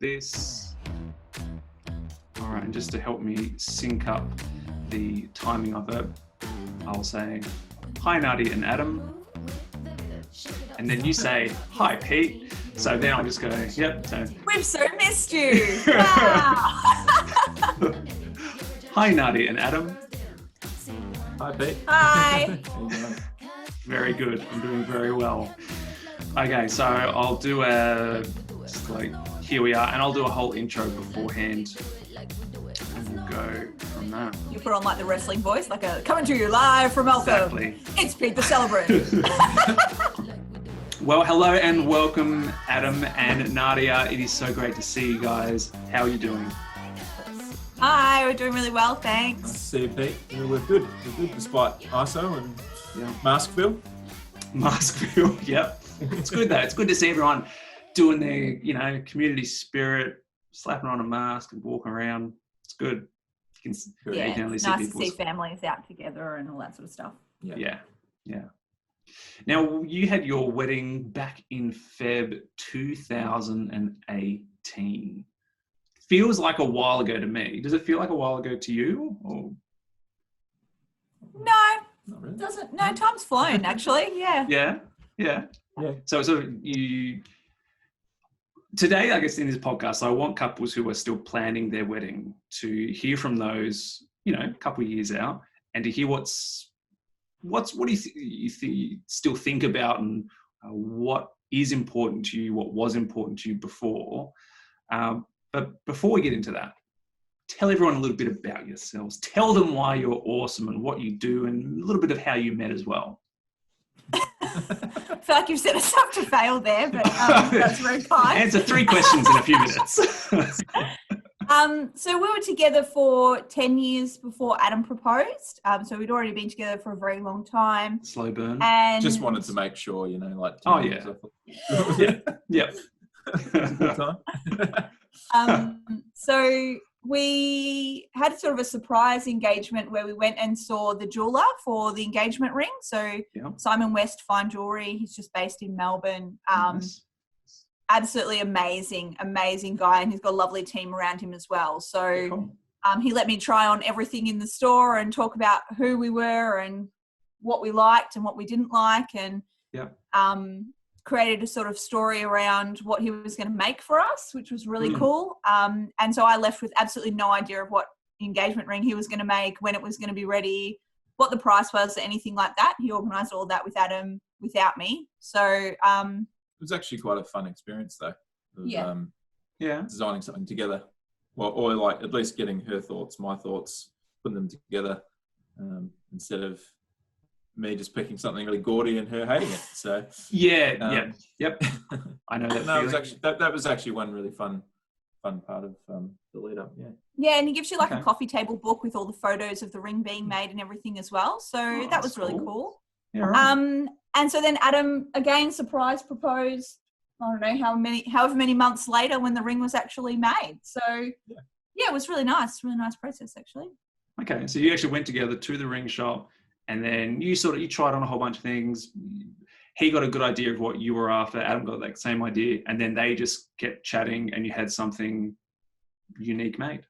this. All right, and just to help me sync up the timing of it, I'll say, hi Nadia and Adam. And then you say, hi Pete. So then I'll just go, yep. So. We've so missed you. Wow. Hi Nadia and Adam. Hi Pete. Hi. Very good. I'm doing very well. Okay, so I'll do here we are, and I'll do a whole intro beforehand. And we'll go from that. You put on like the wrestling voice, like coming to you live from Eltham. Exactly. It's Pete The Celebrant. Well, hello and welcome, Adam and Nadia. It is so great to see you guys. How are you doing? Hi, we're doing really well, thanks. Nice to see you, Pete. Yeah, we're good. We're good despite ISO and Maskville. Maskville, yep. It's good though. It's good to see everyone doing their, community spirit, slapping on a mask and walking around. It's good. You can only it's see nice to see families out together and all that sort of stuff. Yeah. Now, you had your wedding back in Feb 2018. Feels like a while ago to me. Does it feel like a while ago to you? Or? No, Not really. doesn't. No, time's flown actually. Yeah. Yeah. So today, I guess in this podcast, I want couples who are still planning their wedding to hear from those, a couple of years out, and to hear what do you still think about, and what is important to you, what was important to you before. But before we get into that, tell everyone a little bit about yourselves. Tell them why you're awesome and what you do, and a little bit of how you met as well. I feel like you've set us up to fail there, but that's very kind. Answer 3 questions in a few minutes. So we were together for 10 years before Adam proposed. So we'd already been together for a very long time. Slow burn. And Just wanted to make sure, like. Oh, yeah. Yep. Good time. So we had sort of a surprise engagement where we went and saw the jeweler for the engagement ring. So Simon West Fine Jewelry, he's just based in Melbourne. Nice. Absolutely amazing guy, and he's got a lovely team around him as well. So Cool. He let me try on everything in the store and talk about who we were and what we liked and what we didn't like, and created a sort of story around what he was going to make for us, which was really cool. And so I left with absolutely no idea of what engagement ring he was going to make, when it was going to be ready, what the price was, anything like that. He organised all that with Adam without me. So It was actually quite a fun experience, though. Designing something together, or like at least getting her thoughts, my thoughts, putting them together, instead of me just picking something really gaudy and her hating it. So Yep. I know that. No, it was actually that was actually one really fun part of the lead up. Yeah, and he gives you like a coffee table book with all the photos of the ring being made and everything as well. So that was really cool. Yeah, right. And so then Adam again surprise proposed. I don't know however many months later when the ring was actually made. So it was really nice process actually. Okay, so you actually went together to the ring shop, and then you tried on a whole bunch of things. He got a good idea of what you were after. Adam got that same idea, and then they just kept chatting, and you had something unique made.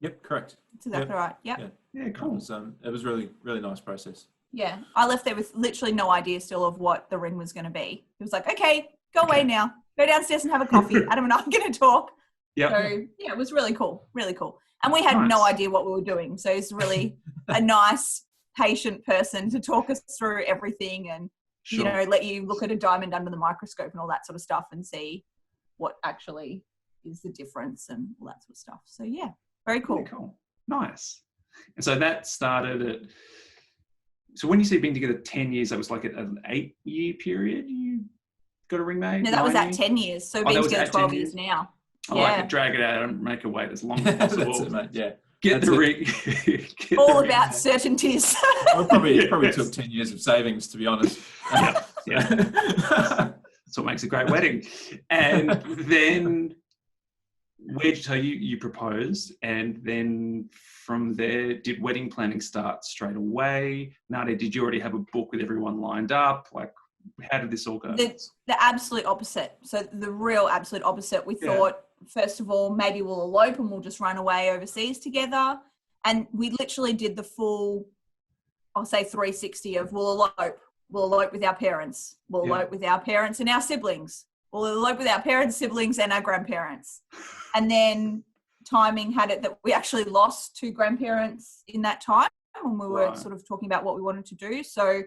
Yep, correct. That's exactly right. Yep. Yeah, cool. It was really, really nice process. Yeah, I left there with literally no idea still of what the ring was going to be. It was like, okay, go away now. Go downstairs and have a coffee. Adam and I are going to talk. Yeah. So it was really cool. And we had no idea what we were doing. So it's really a nice, patient person to talk us through everything, and let you look at a diamond under the microscope and all that sort of stuff and see what actually is the difference and all that sort of stuff. So very cool. Really cool. Nice. And so that started at. So when you say being together 10 years, that was like an 8-year period. You got a ring made. No, that was at 10 years. So being together 12 years now. I like to drag it out and make it wait as long as possible. That's it, mate. Yeah. Get the ring. All about certainties. Well, it probably took 10 years of savings, to be honest. Yeah. That's what makes a great wedding. And then you proposed, and then from there, did wedding planning start straight away? Nadia, did you already have a book with everyone lined up? Like, how did this all go? The absolute opposite. So the real absolute opposite. We thought first of all, maybe we'll elope and we'll just run away overseas together. And we literally did the full, I'll say 360 of we'll elope with our parents, we'll elope with our parents and our siblings, we'll elope with our parents, siblings and our grandparents. And then timing had it that we actually lost 2 grandparents in that time when we were sort of talking about what we wanted to do. So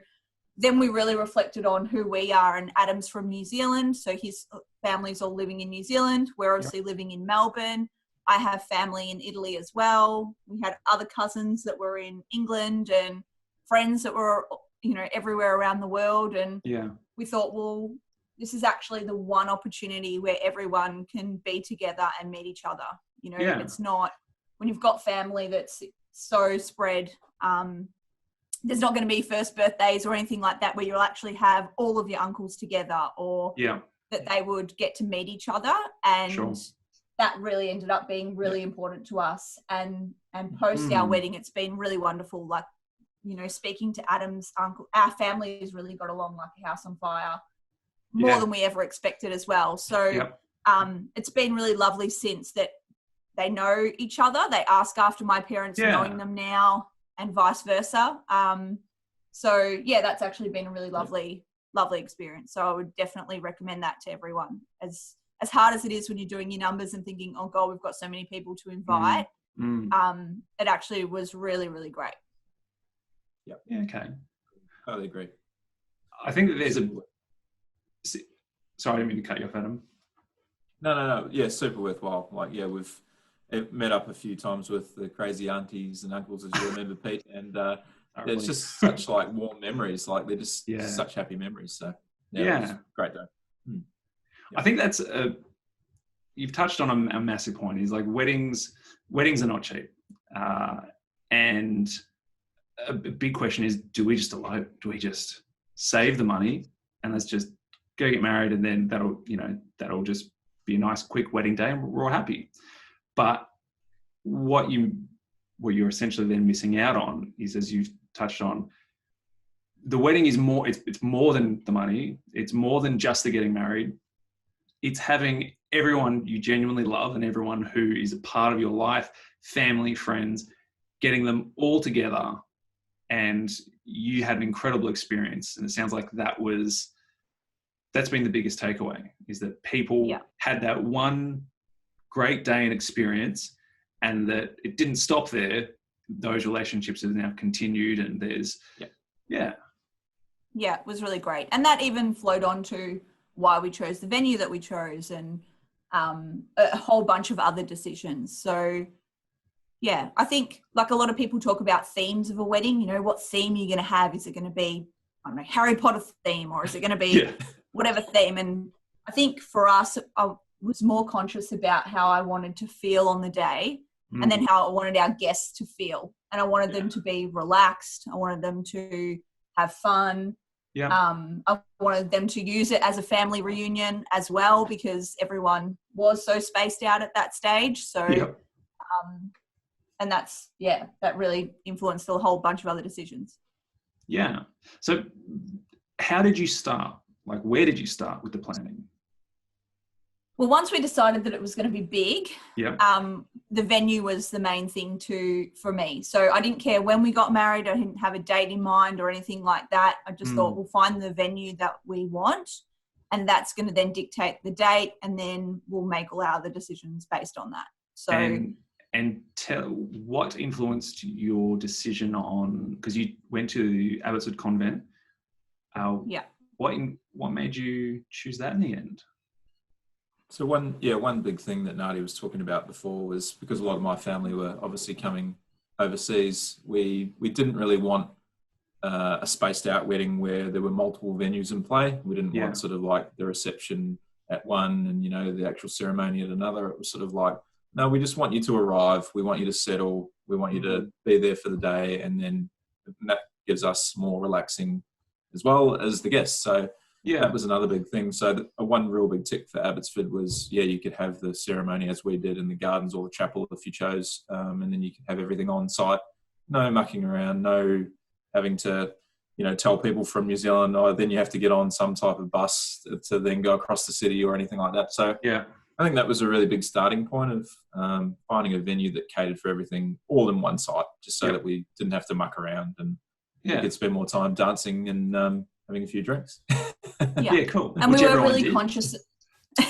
then we really reflected on who we are, and Adam's from New Zealand, so his family's all living in New Zealand. We're obviously living in Melbourne. I have family in Italy as well. We had other cousins that were in England and friends that were, you know, everywhere around the world. And we thought, well, this is actually the one opportunity where everyone can be together and meet each other. You know, it's not, when you've got family that's so spread, there's not going to be first birthdays or anything like that where you'll actually have all of your uncles together, or that they would get to meet each other. And that really ended up being really important to us. And post our wedding, it's been really wonderful. Like, you know, speaking to Adam's uncle, our family has really got along like a house on fire, more than we ever expected as well. So it's been really lovely since that they know each other. They ask after my parents knowing them now, and vice versa. So that's actually been a really lovely experience. So I would definitely recommend that to everyone. As hard as it is when you're doing your numbers and thinking, oh God, we've got so many people to invite. It actually was really, really great. Yep. Yeah. Okay. Totally agree. I think that there's sorry, I didn't mean to cut you off, Adam. No. Yeah, super worthwhile. Like, we've met up a few times with the crazy aunties and uncles, as you remember, Pete, and it's just such like warm memories. Like, they're just such happy memories. So it was a great day. I think that's you've touched on a massive point. Is like weddings are not cheap, and a big question is: do we just elope? Do we just save the money and let's just go get married, and then that'll just be a nice quick wedding day and we're all happy? But what you're essentially then missing out on is, as you've touched on, the wedding is more. It's more than the money. It's more than just the getting married. It's having everyone you genuinely love and everyone who is a part of your life, family, friends, getting them all together. And you had an incredible experience. And it sounds like that's been the biggest takeaway, is that people had that one great day and experience, and that it didn't stop there. Those relationships have now continued, and there's it was really great. And that even flowed on to why we chose the venue that we chose, and a whole bunch of other decisions. So I think, like, a lot of people talk about themes of a wedding. You know, what theme are you going to have? Is it going to be, I don't know, Harry Potter theme, or is it going to be whatever theme? And I think for us, I was more conscious about how I wanted to feel on the day, and then how I wanted our guests to feel. And I wanted them to be relaxed. I wanted them to have fun. I wanted them to use it as a family reunion as well, because everyone was so spaced out at that stage. So, and that's, that really influenced a whole bunch of other decisions. Yeah. So how did you start? Like, where did you start with the planning? Well, once we decided that it was going to be big, the venue was the main thing for me. So I didn't care when we got married. I didn't have a date in mind or anything like that. I just thought, we'll find the venue that we want, and that's going to then dictate the date, and then we'll make all our other decisions based on that. So, and tell what influenced your decision on, because you went to Abbottsford Convent. What made you choose that in the end? So one big thing that Nadia was talking about before was, because a lot of my family were obviously coming overseas, we didn't really want a spaced out wedding where there were multiple venues in play. We didn't want sort of like the reception at one and, the actual ceremony at another. It was sort of like, no, we just want you to arrive. We want you to settle. We want you to be there for the day. And then that gives us more relaxing as well as the guests. So that was another big thing. So one real big tick for Abbotsford was, you could have the ceremony as we did in the gardens or the chapel if you chose. And then you could have everything on site. No mucking around, no having to, tell people from New Zealand, then you have to get on some type of bus to then go across the city or anything like that. So I think that was a really big starting point of finding a venue that catered for everything all in one site, just so that we didn't have to muck around and we could spend more time dancing and having a few drinks. Yeah, cool. And we were really conscious.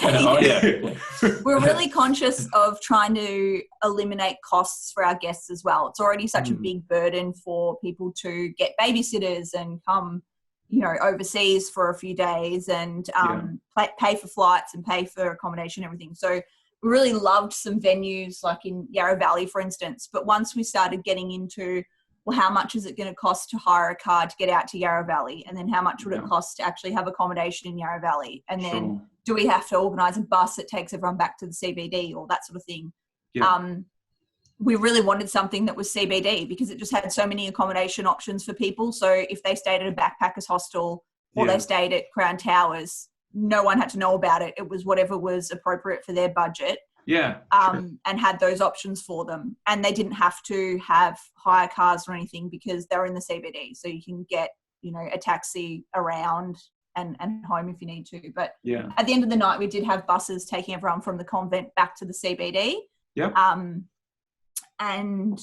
We're really conscious of trying to eliminate costs for our guests as well. It's already such a big burden for people to get babysitters and come, overseas for a few days and pay for flights and pay for accommodation and everything. So we really loved some venues like in Yarra Valley, for instance. But once we started getting into, well, how much is it going to cost to hire a car to get out to Yarra Valley? And then how much would it cost to actually have accommodation in Yarra Valley? And then do we have to organise a bus that takes everyone back to the CBD or that sort of thing? Yeah. We really wanted something that was CBD because it just had so many accommodation options for people. So if they stayed at a backpackers hostel or they stayed at Crown Towers, no one had to know about it. It was whatever was appropriate for their budget. Yeah. And had those options for them. And they didn't have to have hire cars or anything because they're in the CBD. So you can get, a taxi around and home if you need to. But at the end of the night, we did have buses taking everyone from the convent back to the CBD. Yeah. And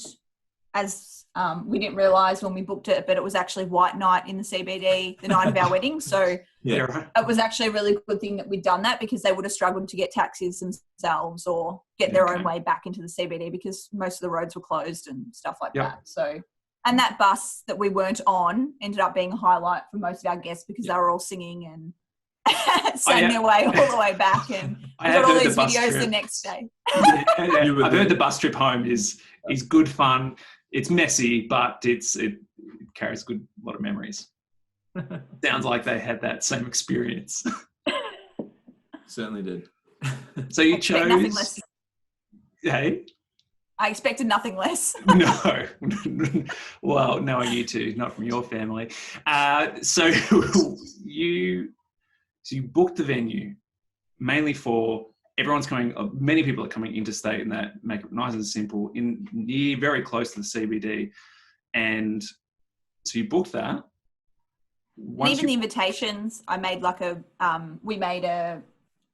as we didn't realise when we booked it, but it was actually white night in the CBD, the night of our wedding. So it was actually a really good thing that we'd done that because they would have struggled to get taxis themselves or get their own way back into the CBD because most of the roads were closed and stuff like that. So, and that bus that we weren't on ended up being a highlight for most of our guests because they were all singing and sang their way all the way back, and we got all these videos the next day. I've heard the bus trip home is good fun. It's messy, but it carries a lot of memories. Sounds like they had that same experience. Certainly did. So you chose. Nothing less. Hey. I expected nothing less. No. Well, knowing you two, not from your family. So you booked the venue mainly for everyone's coming. Many people are coming interstate, and that make it nice and simple very close to the CBD. And so you booked that. And even the invitations, I made we made a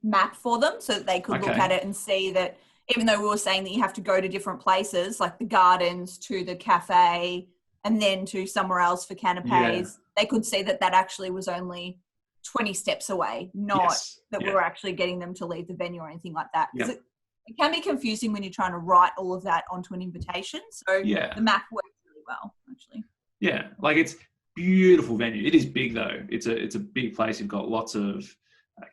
map for them so that they could look at it and see that even though we were saying that you have to go to different places, like the gardens to the cafe and then to somewhere else for canapes, they could see that actually was only 20 steps away, not that we were actually getting them to leave the venue or anything like that. Because it can be confusing when you're trying to write all of that onto an invitation. So the map works really well, actually. Yeah, like it's beautiful venue. It is big though. It's a big place. You've got lots of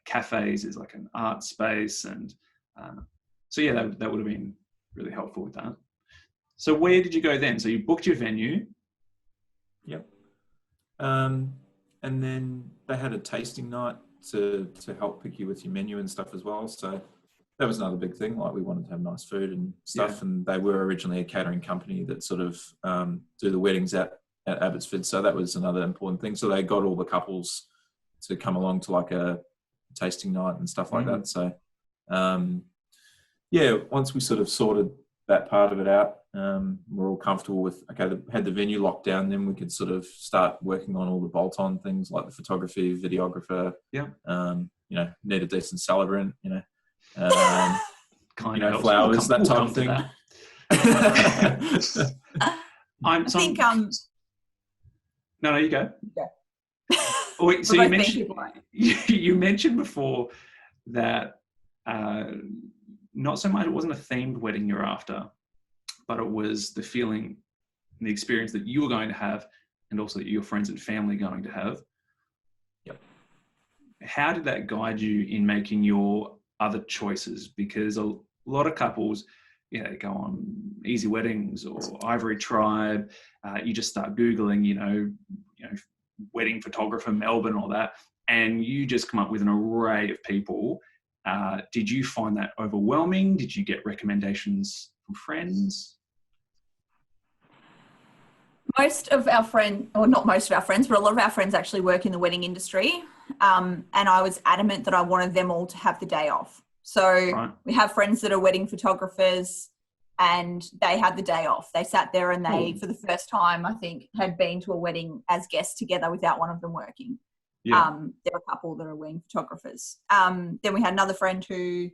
cafes. There's like an art space, and so that would have been really helpful with that. So where did you go then? So you booked your venue. Yep. And then they had a tasting night to help pick you with your menu and stuff as well. So that was another big thing. Like we wanted to have nice food and stuff. And they were originally a catering company that sort of do the weddings at Abbotsford. So that was another important thing. So they got all the couples to come along to like a tasting night and stuff like that. So once we sort of sorted that part of it out, we're all comfortable with, had the venue locked down, then we could sort of start working on all the bolt-on things like the photography, videographer, need a decent celebrant, flowers, that type of thing. No, you go. Yeah. Wait, so you mentioned before that not so much it wasn't a themed wedding you're after, but it was the feeling and the experience that you were going to have and also that your friends and family are going to have. Yep. How did that guide you in making your other choices? Because a lot of couples, go on Easy Weddings or Ivory Tribe. You just start Googling, wedding photographer, Melbourne, all that. And you just come up with an array of people. Did you find that overwhelming? Did you get recommendations from friends? Most of our friends, or not most of our friends, but a lot of our friends actually work in the wedding industry. And I was adamant that I wanted them all to have the day off. So we have friends that are wedding photographers and they had the day off. They sat there and they, for the first time, I think, had been to a wedding as guests together without one of them working. Yeah. There are a couple that are wedding photographers. Then we had another friend who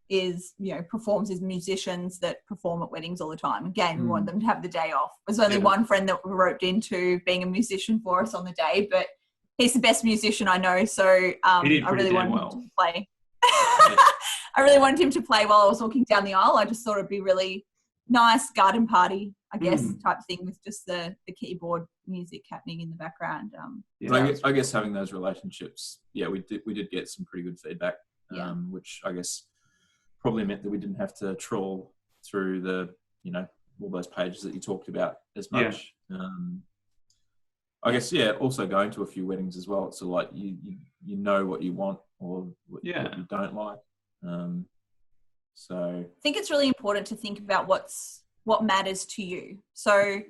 is, you know, performs as musicians that perform at weddings all the time. Again, we want them to have the day off. There's only one friend that we roped into being a musician for us on the day, but he's the best musician I know. So I really wanted him to play. I really wanted him to play while I was walking down the aisle. I just thought it'd be really nice garden party, I guess, type thing with just the keyboard music happening in the background. I guess having those relationships, we did get some pretty good feedback, which I guess probably meant that we didn't have to trawl through the, you know, all those pages that you talked about as much. I guess, also going to a few weddings as well. It's like you know what you want or what you don't like. So I think it's really important to think about what matters to you. So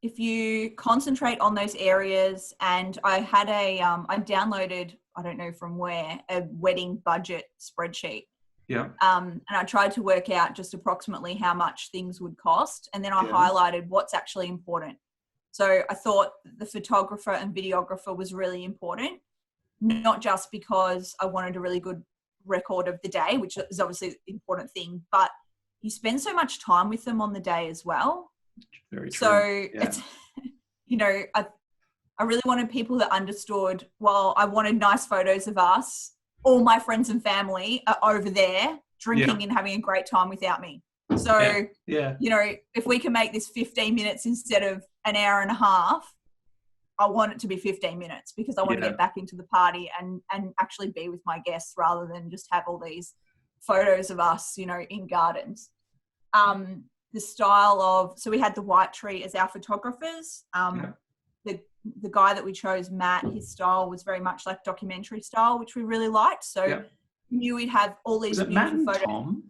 if you concentrate on those areas, and I had I downloaded, I don't know from where, a wedding budget spreadsheet. Yeah. And I tried to work out just approximately how much things would cost. And then I highlighted what's actually important. So I thought the photographer and videographer was really important, not just because I wanted a really good record of the day, which is obviously an important thing, but you spend so much time with them on the day as well. Very true. So it's, you know, I really wanted people that understood, well, I wanted nice photos of us. All my friends and family are over there drinking and having a great time without me. So, you know, if we can make this 15 minutes instead of an hour and a half, I want it to be 15 minutes because I want to get back into the party and actually be with my guests rather than just have all these photos of us, you know, in gardens. The style of, so we had the White Tree as our photographers. The guy that we chose, Matt, his style was very much like documentary style, which we really liked. So we knew we'd have all these beautiful photos. Tom?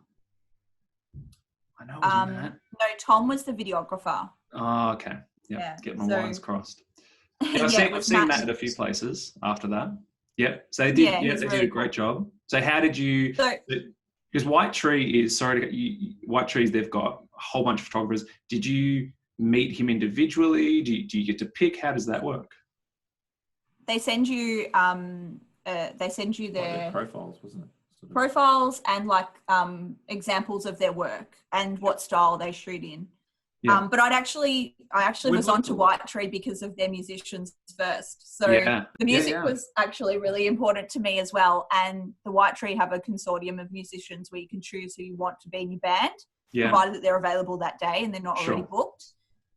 I know it was Matt. No, Tom was the videographer. Oh, okay. Yeah, get my wires crossed. Yeah, I've seen Matt at a few places after that. Yeah, so they did. Yeah, they did a great job. So how did you? Because White Tree White Trees, they've got a whole bunch of photographers. Did you meet him individually? Do you get to pick? How does that work? They send you their profiles, wasn't it? Sort of. Profiles and like examples of their work and what style they shoot in. But I actually was onto White Tree because of their musicians first. So the music was actually really important to me as well. And the White Tree have a consortium of musicians where you can choose who you want to be in your band, provided that they're available that day and they're not already booked.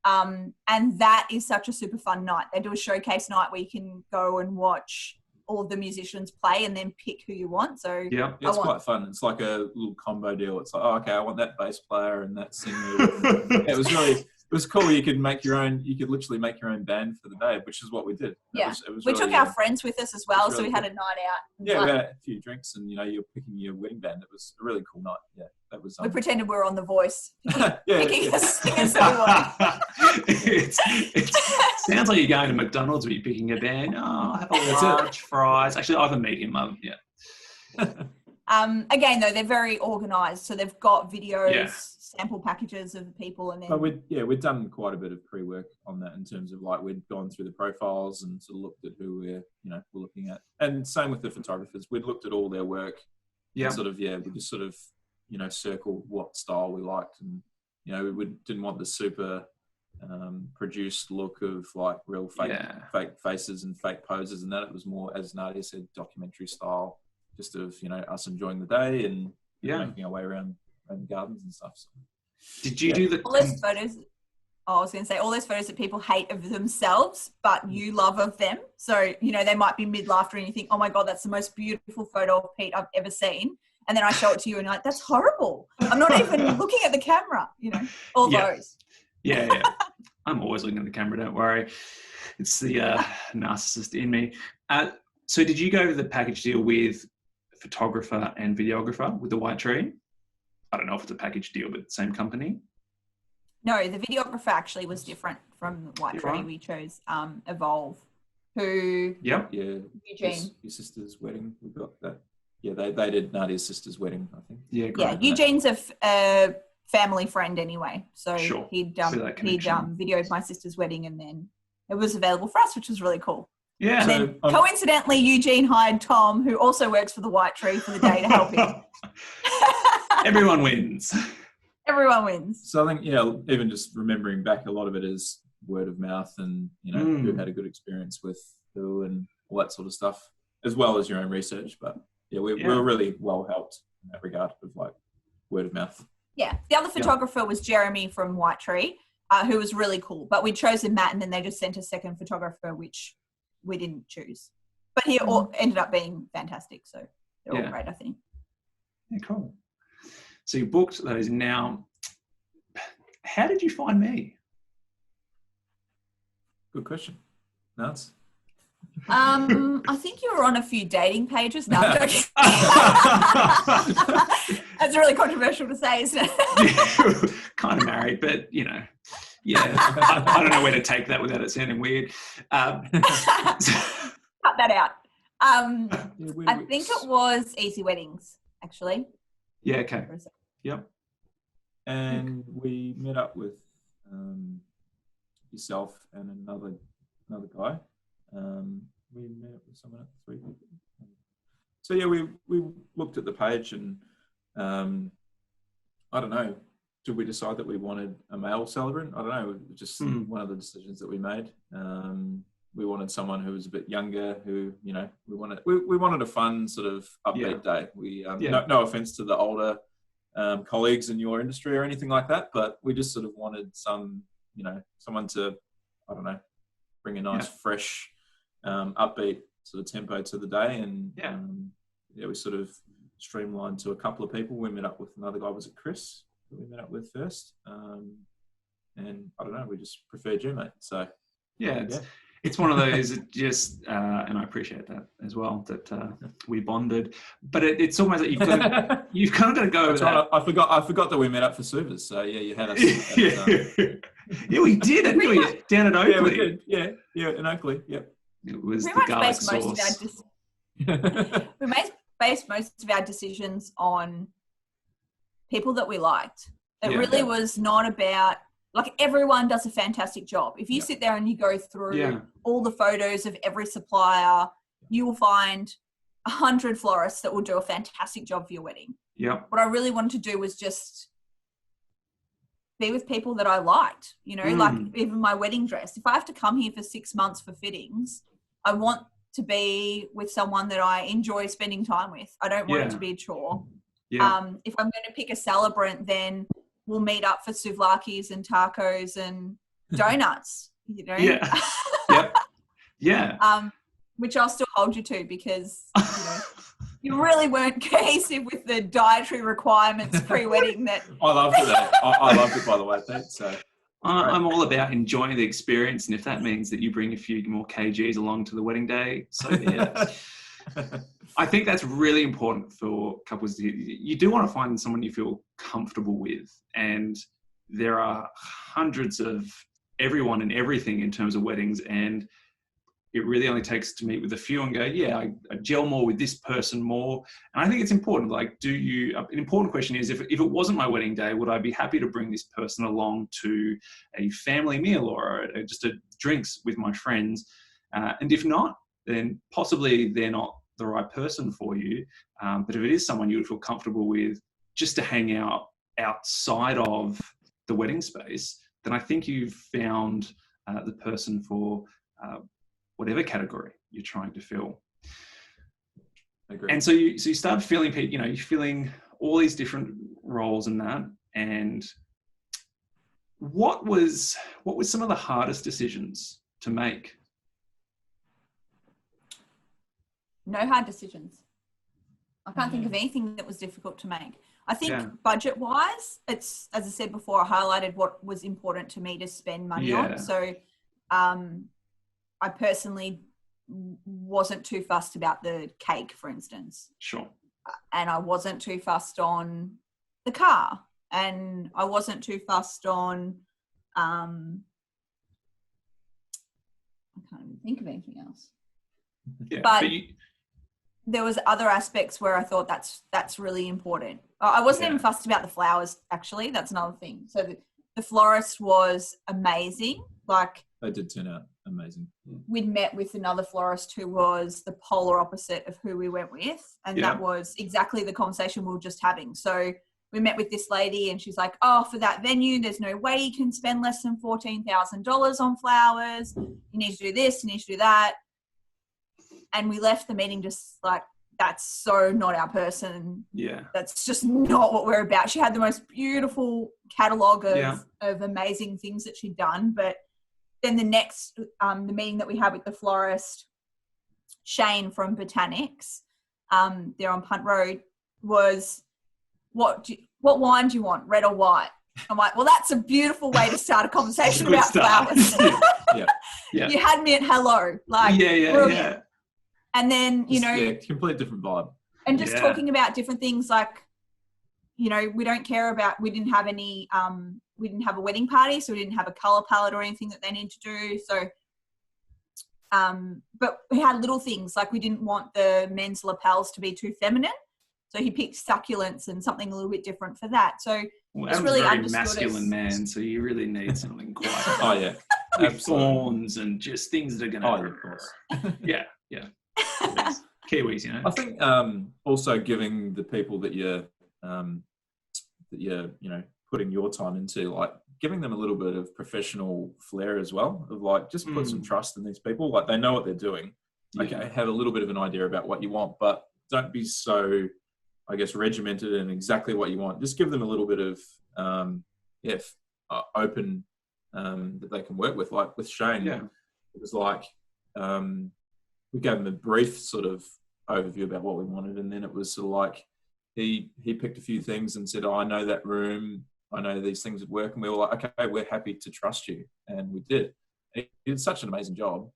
And that is such a super fun night. They do a showcase night where you can go and watch all of the musicians play and then pick who you want. So it's quite fun. It's like a little combo deal. It's like, oh, okay, I want that bass player and that singer. It was cool. You could literally make your own band for the day, which is what we did. Yeah. We took our friends with us as well. So we had a night out. Yeah, we had a few drinks and, you know, you're picking your wedding band. It was a really cool night. Yeah. That was. We pretended we were on The Voice. Picking a singer so we wanted. It sounds like you're going to McDonald's where you're picking a band. Oh, have a large fries. Actually, I haven't met him. Again, though, they're very organised. So they've got videos, sample packages of the people, and then. But we'd done quite a bit of pre-work on that in terms of like we'd gone through the profiles and sort of looked at who we're looking at, and same with the photographers. We'd looked at all their work. Yeah. Sort of we just sort of circle what style we liked, and we didn't want the super produced look of like real fake faces and fake poses, and that it was more, as Nadia said, documentary style, just of us enjoying the day and making our way around the gardens and stuff. So, did you do all those photos? I was going to say all those photos that people hate of themselves, but you love of them. So they might be mid-laughter and you think, oh my god, that's the most beautiful photo of Pete I've ever seen. And then I show it to you and you're like, that's horrible. I'm not even looking at the camera, all those. Yeah. I'm always looking at the camera, don't worry. It's the narcissist in me. So did you go to the package deal with photographer and videographer with the White Tree? I don't know if it's a package deal, but same company? No, the videographer actually was different from the White Tree. Right. We chose Evolve, who... Yep. Yeah. Eugene. Your sister's wedding, we got that. Yeah, they did Nadia's sister's wedding, I think. Yeah, great. Yeah, Eugene's a family friend anyway. So he'd videoed my sister's wedding and then it was available for us, which was really cool. Yeah. And then coincidentally, Eugene hired Tom, who also works for the White Tree, for the day to help him. Everyone wins. Everyone wins. So I think, even just remembering back, a lot of it is word of mouth and, who had a good experience with who and all that sort of stuff, as well as your own research. But we were really well helped in that regard of like word of mouth. Yeah. The other photographer was Jeremy from White Tree, who was really cool. But we'd chosen Matt, and then they just sent a second photographer, which we didn't choose. But he ended up being fantastic. So they're all great, I think. Yeah, cool. So you booked those. Now, how did you find me? Good question. Nuts. I think you were on a few dating pages. No, I'm joking. That's really controversial to say, isn't it? Kind of married, but I don't know where to take that without it sounding weird. Cut that out. I think it was Easy Weddings, actually. Yeah. Okay. Yep. And we met up with yourself and another guy. We met up with someone at 3 people. So we looked at the page and I don't know. Did we decide that we wanted a male celebrant? I don't know. It was just one of the decisions that we made. We wanted someone who was a bit younger, who we wanted a fun sort of upbeat day. We no offense to the older colleagues in your industry or anything like that, but we just sort of wanted someone to, I don't know, bring a nice fresh upbeat sort of tempo to the day. And we sort of streamlined to a couple of people. We met up with another guy, was it Chris, that we met up with first? And I don't know, we just preferred you, mate. So it's one of those just, and I appreciate that as well, that we bonded. But it's almost like you've kind of got to go over that. I forgot that we met up for Supers. So you had us. Yeah, we did. Didn't we? Down at Oakley. Yeah, we did. Yeah, in Oakley. Yep. It was we the garlic sauce. We based most of our decisions on people that we liked. It really was not about, like, everyone does a fantastic job. If you sit there and you go through all the photos of every supplier, you will find 100 florists that will do a fantastic job for your wedding. Yeah. What I really wanted to do was just be with people that I liked, like even my wedding dress. If I have to come here for 6 months for fittings, I want to be with someone that I enjoy spending time with. I don't want it to be a chore. Yeah. If I'm going to pick a celebrant, then we'll meet up for souvlakis and tacos and donuts, Yeah. Yep. Yeah. Which I'll still hold you to, because you really weren't cohesive with the dietary requirements pre-wedding. That I loved it. I loved it, by the way. Thanks. So I'm all about enjoying the experience, and if that means that you bring a few more kgs along to the wedding day, so I think that's really important for couples. You do want to find someone you feel comfortable with, and there are hundreds of everyone and everything in terms of weddings, and it really only takes to meet with a few and go, I gel more with this person more. And I think it's important. Like, an important question is, if it wasn't my wedding day, would I be happy to bring this person along to a family meal or just a drinks with my friends? And if not, then possibly they're not the right person for you. But if it is someone you would feel comfortable with just to hang out outside of the wedding space, then I think you've found the person for whatever category you're trying to fill. Agreed. And so you start feeling, you're feeling all these different roles in that. And what was some of the hardest decisions to make? No hard decisions. I can't think of anything that was difficult to make. I think budget-wise, it's, as I said before, I highlighted what was important to me to spend money on. So I personally wasn't too fussed about the cake, for instance. Sure. And I wasn't too fussed on the car. And I wasn't too fussed on, I can't even think of anything else. Yeah, but there was other aspects where I thought that's really important. I wasn't even fussed about the flowers, actually. That's another thing. So the florist was amazing. Like, they did turn out Amazing. we'd met with another florist who was the polar opposite of who we went with. And that was exactly the conversation we were just having. So we met with this lady and she's like, oh, for that venue, there's no way you can spend less than $14,000 on flowers. You need to do this, you need to do that. And we left the meeting just like, that's so not our person. Yeah. That's just not what we're about. She had the most beautiful catalogue of amazing things that she'd done. But then the next, the meeting that we had with the florist, Shane from Botanics, there on Punt Road, was, what wine do you want, red or white? I'm like, well, that's a beautiful way to start a conversation about flowers. You had me at hello. Like, brilliant. Yeah. And then, you know, completely different vibe. And just talking about different things like, you know, we don't care about, we didn't have any, we didn't have a wedding party, so we didn't have a colour palette or anything that they need to do. So, but we had little things like we didn't want the men's lapels to be too feminine. So he picked succulents and something a little bit different for that. So it's really a very masculine man, so you really need something quite with thorns and just things that are going to. Oh, of course. Yeah. Kiwis, you know. I think also giving the people that you're you know putting your time into, like giving them a little bit of professional flair as well, of like just put some trust in these people, like they know what they're doing. Okay, have a little bit of an idea about what you want, but don't be so, I guess, regimented in exactly what you want. Just give them a little bit of open that they can work with. Like with Shane, it was like we gave him a brief sort of overview about what we wanted, and then it was sort of like he picked a few things and said, oh, I know that room, I know these things would work, and we were like, okay, we're happy to trust you, and we did. He did such an amazing job.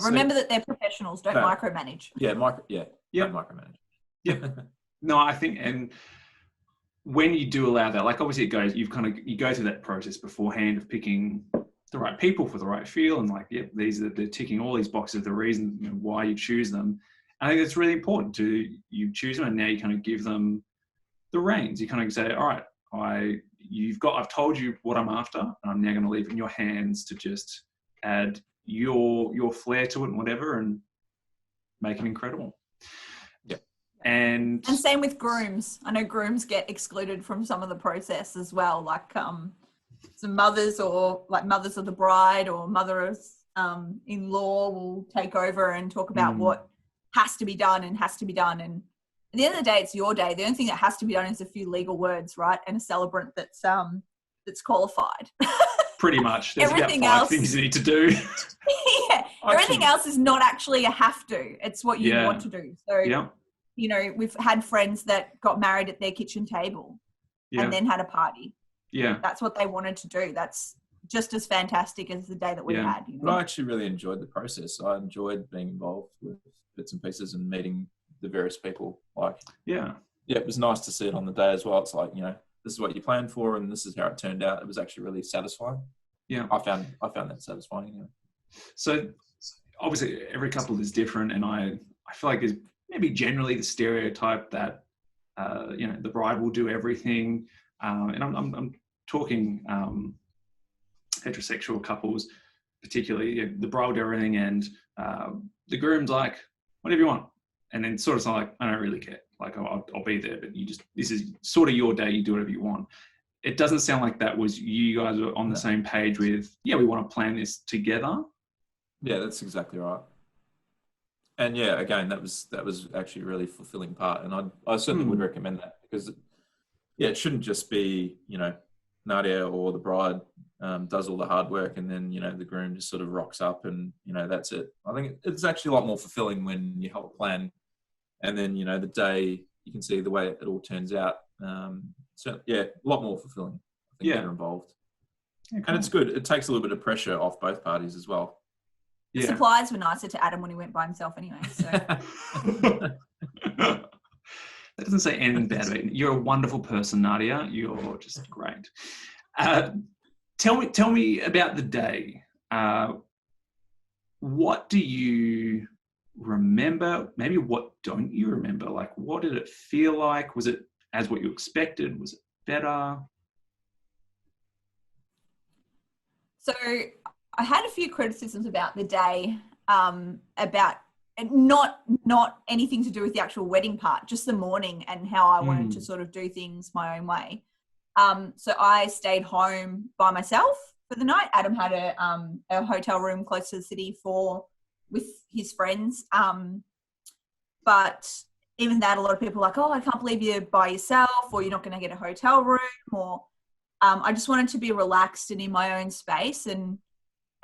Remember that they're professionals. Don't micromanage. Don't micromanage. No, I think, and when you do allow that, like obviously it goes, you go through that process beforehand of picking the right people for the right feel, and like, they're ticking all these boxes of the reason why you choose them. I think it's really important you choose them, and now you kind of give them the reins. You kind of say, all right, I've told you what I'm after, and I'm now going to leave it in your hands to just add your flair to it and whatever, and make it incredible. And same with grooms. I know grooms get excluded from some of the process as well. Like some mothers, or like mothers of the bride or mothers-in-law will take over and talk about what has to be done. And at the end of the day, it's your day. The only thing that has to be done is a few legal words, right? And a celebrant that's qualified. Pretty much. There's everything about 5 else, things you need to do. Everything else is not actually a have to. It's what you want to do. So, you know, we've had friends that got married at their kitchen table and then had a party. Yeah. That's what they wanted to do. That's just as fantastic as the day that we had. You know? But I actually really enjoyed the process. I enjoyed being involved with bits and pieces and meeting the various people. Like, it was nice to see it on the day as well. It's like, you know, this is what you planned for and this is how it turned out. It was actually really satisfying. Yeah. I found that satisfying. Yeah. So obviously every couple is different, and I feel like there's maybe generally the stereotype that the bride will do everything, and I'm talking heterosexual couples particularly. The bride will do everything, and the groom's like, whatever you want, and then sort of like, I don't really care, like I'll be there, but this is sort of your day, you do whatever you want. It doesn't sound like that was, you guys were on the same page with, we want to plan this together. Yeah, that's exactly right. And again, that was actually a really fulfilling part, and I certainly would recommend that, because it shouldn't just be, you know, Nadia or the bride does all the hard work, and then, you know, the groom just sort of rocks up and, you know, that's it. I think it's actually a lot more fulfilling when you help plan, and then, you know, the day you can see the way it all turns out. So a lot more fulfilling, I think, they're involved. Yeah, cool. And it's good. It takes a little bit of pressure off both parties as well. Yeah. Suppliers were nicer to Adam when he went by himself anyway. So. That doesn't say anything bad about you. You're a wonderful person, Nadia. You're just great. Tell me about the day. What do you remember? Maybe what don't you remember? Like, what did it feel like? Was it as what you expected? Was it better? So I had a few criticisms about the day, about not anything to do with the actual wedding part, just the morning and how I wanted to sort of do things my own way. So I stayed home by myself for the night. Adam had a hotel room close to the city with his friends. But even that, a lot of people are like, oh, I can't believe you're by yourself, or you're not going to get a hotel room, or I just wanted to be relaxed and in my own space and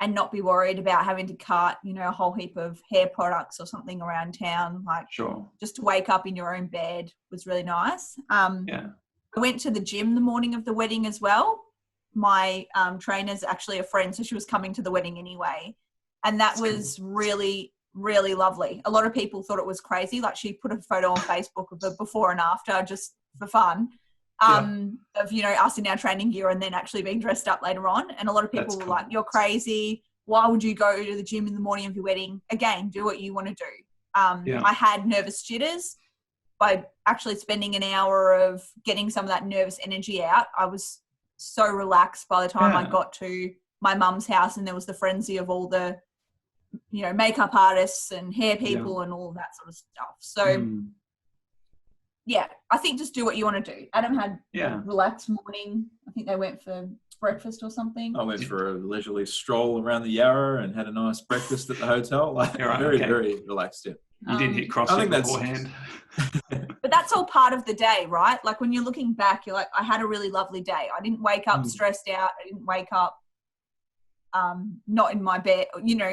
not be worried about having to cart, a whole heap of hair products or something around town. Like, sure, just to wake up in your own bed was really nice. Yeah. I went to the gym the morning of the wedding as well. My trainer's actually a friend, so she was coming to the wedding anyway. And that was really, really lovely. A lot of people thought it was crazy. Like, she put a photo on Facebook of the before and after just for fun. Of, us in our training gear and then actually being dressed up later on. And a lot of people were like, you're crazy. Why would you go to the gym in the morning of your wedding? Again, do what you want to do. I had nervous jitters. By actually spending an hour of getting some of that nervous energy out, I was so relaxed by the time I got to my mum's house, and there was the frenzy of all the, makeup artists and hair people and all of that sort of stuff. So, I think just do what you want to do. Adam had a relaxed morning. I think they went for breakfast or something. I went for a leisurely stroll around the Yarra and had a nice breakfast at the hotel. Very relaxed. Yeah. You didn't hit CrossFit beforehand. But that's all part of the day, right? Like, when you're looking back, you're like, I had a really lovely day. I didn't wake up stressed out. I didn't wake up not in my bed,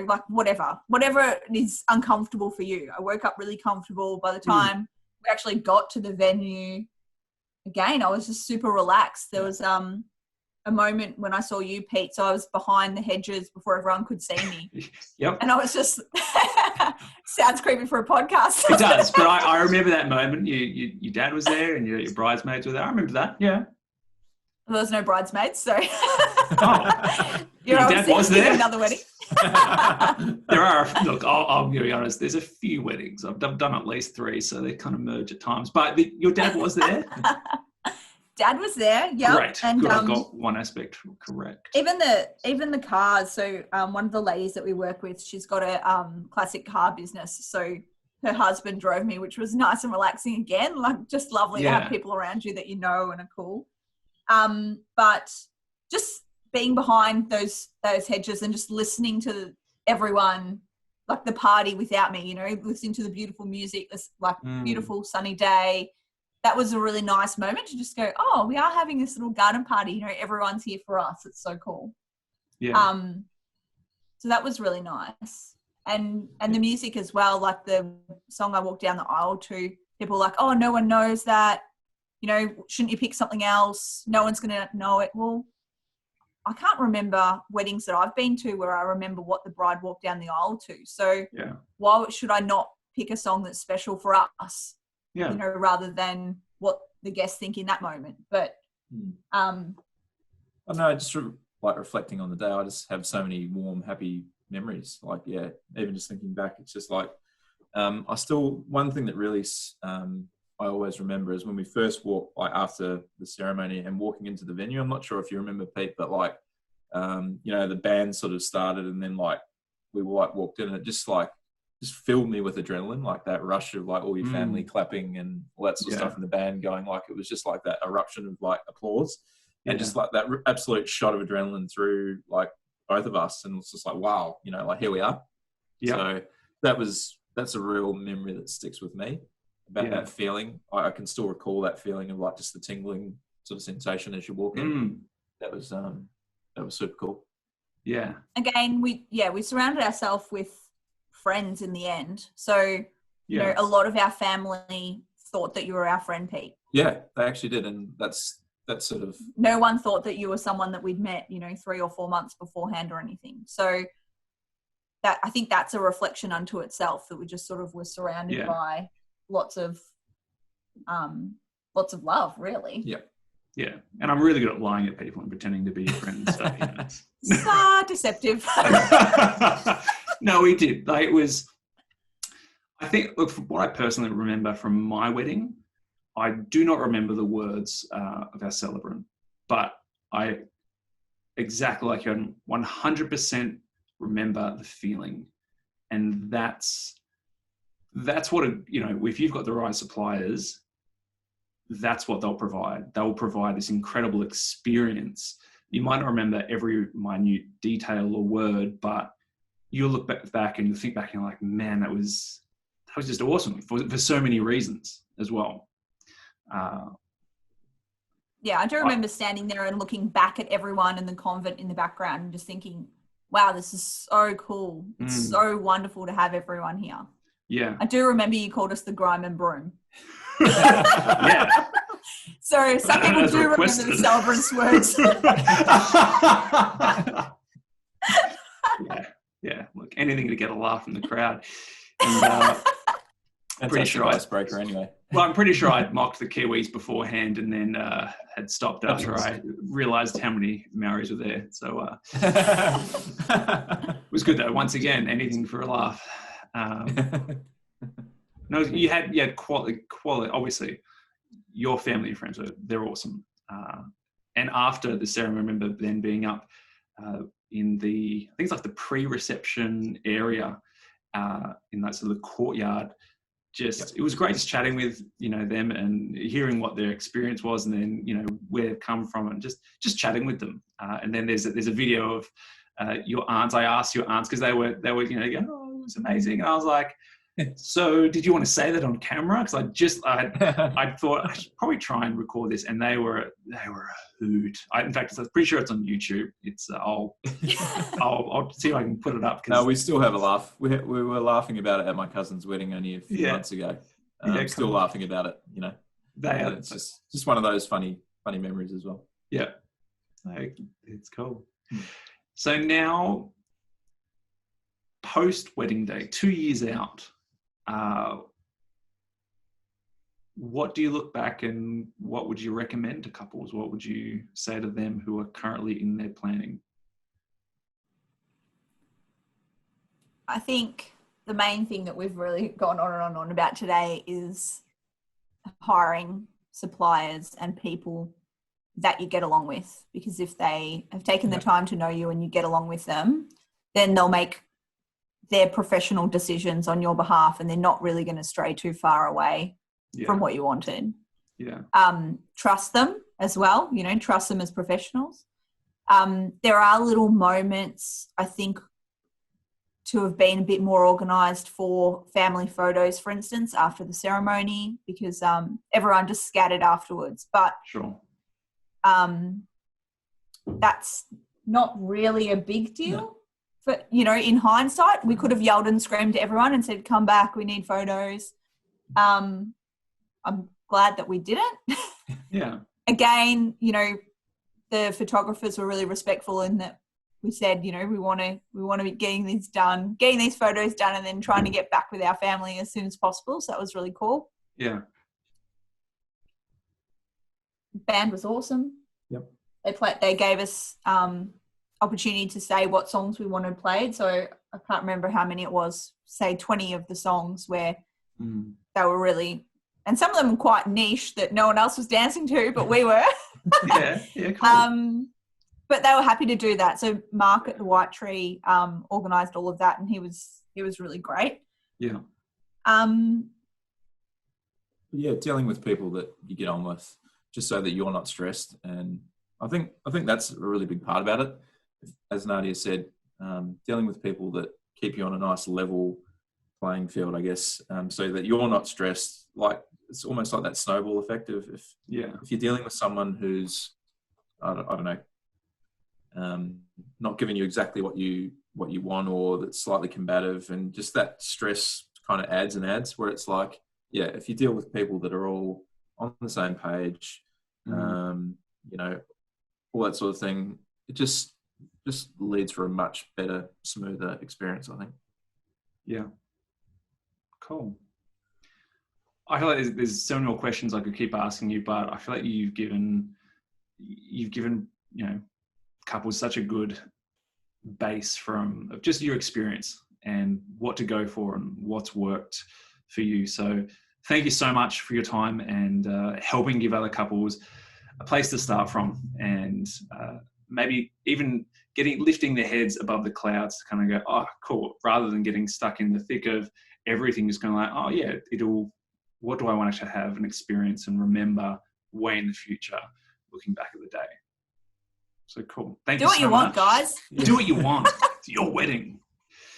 like whatever is uncomfortable for you. I woke up really comfortable. By the time we actually got to the venue, again, I was just super relaxed. There was a moment when I saw you, Pete, so I was behind the hedges before everyone could see me. And I was just sounds creepy for a podcast. It does, but I remember that moment. Your dad was there and your bridesmaids were there. I remember that. Yeah. There was no bridesmaids, so your dad was there. Another wedding. There are. Look, I'm going to be honest. There's a few weddings. I've done at least 3, so they kind of merge at times. But your dad was there. Dad was there. Yeah. Great. And good. I've got one aspect correct. Even the cars. So one of the ladies that we work with, she's got a classic car business. So her husband drove me, which was nice and relaxing again. Like, just lovely to have people around you that you know and are cool. But just being behind those hedges and just listening to everyone, like the party without me, listening to the beautiful music, this beautiful sunny day. That was a really nice moment to just go, oh, we are having this little garden party. Everyone's here for us. It's so cool. Yeah. So that was really nice. And the music as well, like the song I walked down the aisle to, people were like, oh, no one knows that. Shouldn't you pick something else? No one's going to know it. Well, I can't remember weddings that I've been to where I remember what the bride walked down the aisle to. So why should I not pick a song that's special for us? Yeah. Rather than what the guests think in that moment. But I don't know, just reflecting on the day, I just have so many warm, happy memories. Like, even just thinking back, it's just like, one thing that really I always remember is when we first walked, like after the ceremony and walking into the venue. I'm not sure if you remember, Pete, but the band sort of started and then we walked in and it just filled me with adrenaline, like that rush of all your family clapping and all that sort of stuff, and the band going, it was just like that eruption of applause and just like that absolute shot of adrenaline through both of us, and it's just wow, here we are. So that's a real memory that sticks with me about that feeling. I can still recall that feeling of just the tingling sort of sensation as you walk in. That was super cool. Yeah. Again, we surrounded ourselves with friends in the end. So, a lot of our family thought that you were our friend, Pete. Yeah, they actually did. And that's sort of... No one thought that you were someone that we'd met, 3 or 4 months beforehand or anything. So I think that's a reflection unto itself, that we just sort of were surrounded by lots of love, really. Yeah. Yeah. And I'm really good at lying at people and pretending to be your friend. So, so deceptive. No, we did. It was, I think, look, from what I personally remember from my wedding, I do not remember the words of our celebrant, but exactly like you 100% remember the feeling. And that's what, if you've got the right suppliers, that's what they'll provide. They'll provide this incredible experience. You might not remember every minute detail or word, but you'll look back and you'll think back and you're like, man, that was just awesome for so many reasons as well. Yeah, I do remember standing there and looking back at everyone in the convent in the background and just thinking, wow, this is so cool. It's so wonderful to have everyone here. Yeah. I do remember you called us the grime and broom. Yeah. So some people do remember the celebrant's words. Yeah. Look, anything to get a laugh from the crowd. And, I'm pretty sure icebreaker anyway. Well, I'm pretty sure I'd mocked the Kiwis beforehand and then had stopped after I realised how many Maoris were there. So it was good though. Once again, anything for a laugh. No, you had quality. Obviously, your family and friends they're awesome. And after the ceremony, I remember then being up in I think it's like the pre-reception area in that sort of courtyard. It was great just chatting with them and hearing what their experience was, and then where they've come from, and just chatting with them. And then there's a video of your aunts. I asked your aunts because they were oh, it was amazing, and I was like, so did you want to say that on camera? Because I thought I should probably try and record this, and they were a hoot. In fact, I'm pretty sure it's on YouTube. It's I'll see if I can put it up. No, we still have a laugh. We were laughing about it at my cousin's wedding only a few months ago. Still laughing about it. It's just one of those funny memories as well. Yeah, it's cool. So now, post wedding day, 2 years out. What do you look back and what would you recommend to couples? What would you say to them who are currently in their planning? I think the main thing that we've really gone on and on about today is hiring suppliers and people that you get along with, because if they have taken the time to know you and you get along with them, then they'll make their professional decisions on your behalf, and they're not really going to stray too far away from what you wanted. Yeah. Trust them as well, trust them as professionals. There are little moments, I think, to have been a bit more organised for family photos, for instance, after the ceremony, because everyone just scattered afterwards. But sure. That's not really a big deal. No. But, in hindsight, we could have yelled and screamed to everyone and said, come back, we need photos. I'm glad that we didn't. Yeah. Again, the photographers were really respectful in that we said, we want to be getting these photos done and then trying to get back with our family as soon as possible. So that was really cool. Yeah. Band was awesome. Yep. They gave us opportunity to say what songs we wanted played. So I can't remember how many it was, say 20 of the songs where they were really, and some of them were quite niche that no one else was dancing to, but we were. Yeah, cool. But they were happy to do that. So Mark at the White Tree organised all of that, and he was really great. Yeah. Dealing with people that you get on with, just so that you're not stressed. And I think that's a really big part about it. As Nadia said, dealing with people that keep you on a nice level playing field, I guess, so that you're not stressed. Like, it's almost like that snowball effect of if you're dealing with someone who's, I don't know, not giving you exactly what you want, or that's slightly combative, and just that stress kind of adds, where it's like, if you deal with people that are all on the same page, all that sort of thing, it just leads for a much better, smoother experience, I think. Yeah. Cool. I feel like there's so many more questions I could keep asking you, but I feel like you've given couples such a good base from just your experience and what to go for and what's worked for you. So thank you so much for your time and helping give other couples a place to start from, and maybe even lifting their heads above the clouds to kind of go, oh, cool, rather than getting stuck in the thick of everything, just going like, oh yeah, what do I want to have and experience and remember way in the future, looking back at the day. So cool. Thank you so much. Do what you want, guys. Do what you want. It's your wedding.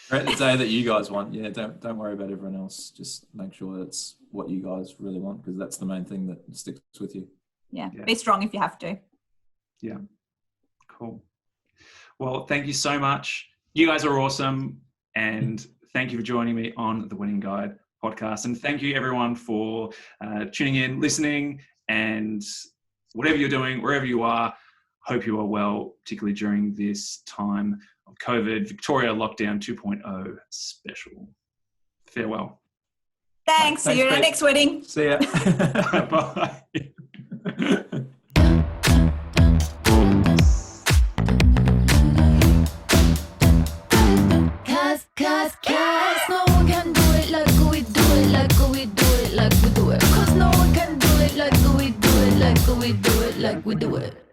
Create the day that you guys want. Yeah, don't worry about everyone else. Just make sure that's what you guys really want, because that's the main thing that sticks with you. Yeah. Be strong if you have to. Yeah. Cool. Well, thank you so much. You guys are awesome. And thank you for joining me on the Wedding Guide podcast. And thank you everyone for tuning in, listening, and whatever you're doing, wherever you are, hope you are well, particularly during this time of COVID, Victoria Lockdown 2.0 special. Farewell. Thanks. See you at our next wedding. See ya. Bye. Cause no one can do it like we do it, like we do it, like we do it. Cause no one can do it like we do it, like we do it, like we do it.